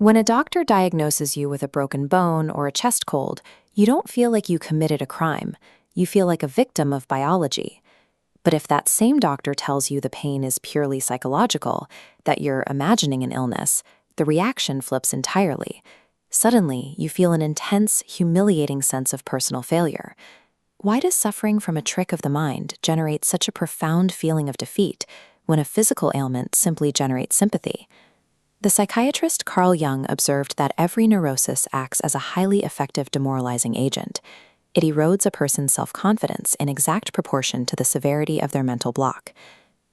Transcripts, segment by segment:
When a doctor diagnoses you with a broken bone or a chest cold, you don't feel like you committed a crime. You feel like a victim of biology. But if that same doctor tells you the pain is purely psychological, that you're imagining an illness, the reaction flips entirely. Suddenly, you feel an intense, humiliating sense of personal failure. Why does suffering from a trick of the mind generate such a profound feeling of defeat when a physical ailment simply generates sympathy? The psychiatrist Carl Jung observed that every neurosis acts as a highly effective demoralizing agent. It erodes a person's self-confidence in exact proportion to the severity of their mental block.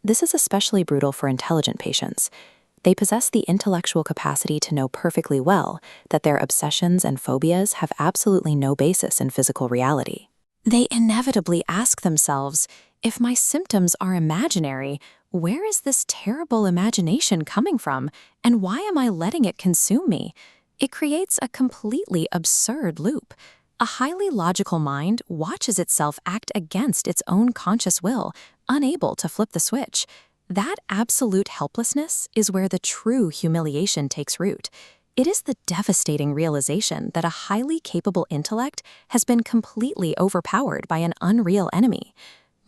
This is especially brutal for intelligent patients. They possess the intellectual capacity to know perfectly well that their obsessions and phobias have absolutely no basis in physical reality. They inevitably ask themselves, if my symptoms are imaginary, where is this terrible imagination coming from, and why am I letting it consume me? It creates a completely absurd loop. A highly logical mind watches itself act against its own conscious will, unable to flip the switch. That absolute helplessness is where the true humiliation takes root. It is the devastating realization that a highly capable intellect has been completely overpowered by an unreal enemy.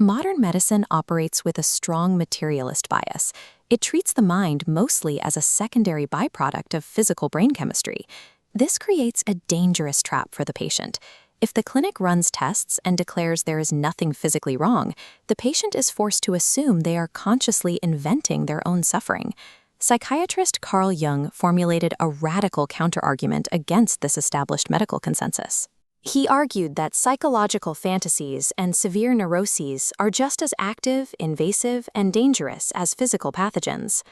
Modern medicine operates with a strong materialist bias. It treats the mind mostly as a secondary byproduct of physical brain chemistry. This creates a dangerous trap for the patient. If the clinic runs tests and declares there is nothing physically wrong, the patient is forced to assume they are consciously inventing their own suffering. Psychiatrist Carl Jung formulated a radical counterargument against this established medical consensus. He argued that psychological fantasies and severe neuroses are just as active, invasive, and dangerous as physical pathogens.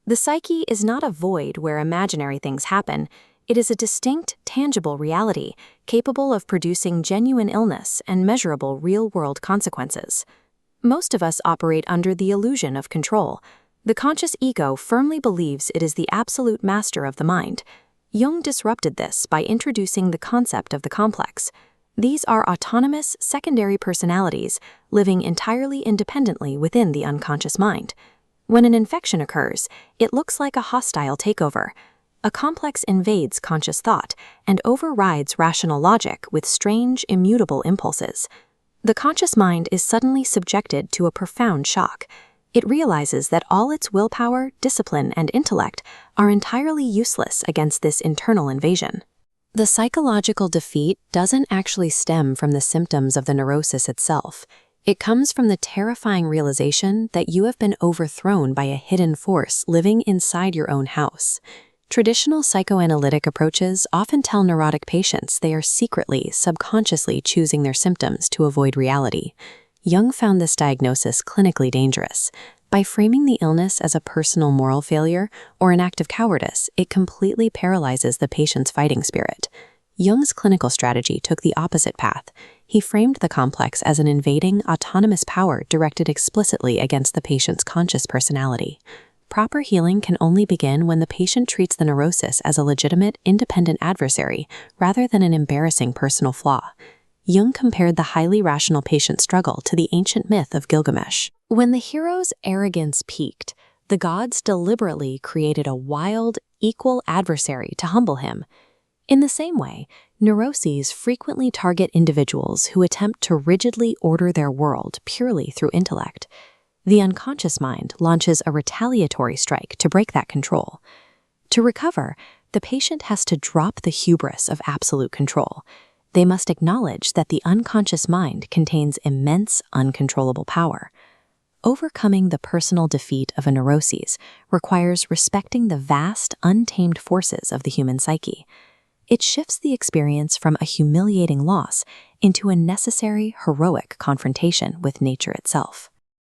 The psyche is not a void where imaginary things happen. It is a distinct, tangible reality, capable of producing genuine illness and measurable real-world consequences. Most of us operate under the illusion of control. The conscious ego firmly believes it is the absolute master of the mind. Jung disrupted this by introducing the concept of the complex. These are autonomous, secondary personalities living entirely independently within the unconscious mind. When an infection occurs, it looks like a hostile takeover. A complex invades conscious thought and overrides rational logic with strange, immutable impulses. The conscious mind is suddenly subjected to a profound shock. It realizes that all its willpower, discipline, and intellect are entirely useless against this internal invasion. The psychological defeat doesn't actually stem from the symptoms of the neurosis itself. It comes from the terrifying realization that you have been overthrown by a hidden force living inside your own house. Traditional psychoanalytic approaches often tell neurotic patients they are secretly, subconsciously choosing their symptoms to avoid reality. Jung found this diagnosis clinically dangerous. By framing the illness as a personal moral failure or an act of cowardice, it completely paralyzes the patient's fighting spirit. Jung's clinical strategy took the opposite path. He framed the complex as an invading, autonomous power directed explicitly against the patient's conscious personality. Proper healing can only begin when the patient treats the neurosis as a legitimate, independent adversary rather than an embarrassing personal flaw. Jung compared the highly rational patient's struggle to the ancient myth of Gilgamesh. When the hero's arrogance peaked, the gods deliberately created a wild, equal adversary to humble him. In the same way, neuroses frequently target individuals who attempt to rigidly order their world purely through intellect. The unconscious mind launches a retaliatory strike to break that control. To recover, the patient has to drop the hubris of absolute control. They must acknowledge that the unconscious mind contains immense, uncontrollable power. Overcoming the personal defeat of a neuroses requires respecting the vast, untamed forces of the human psyche. It shifts the experience from a humiliating loss into a necessary, heroic confrontation with nature itself.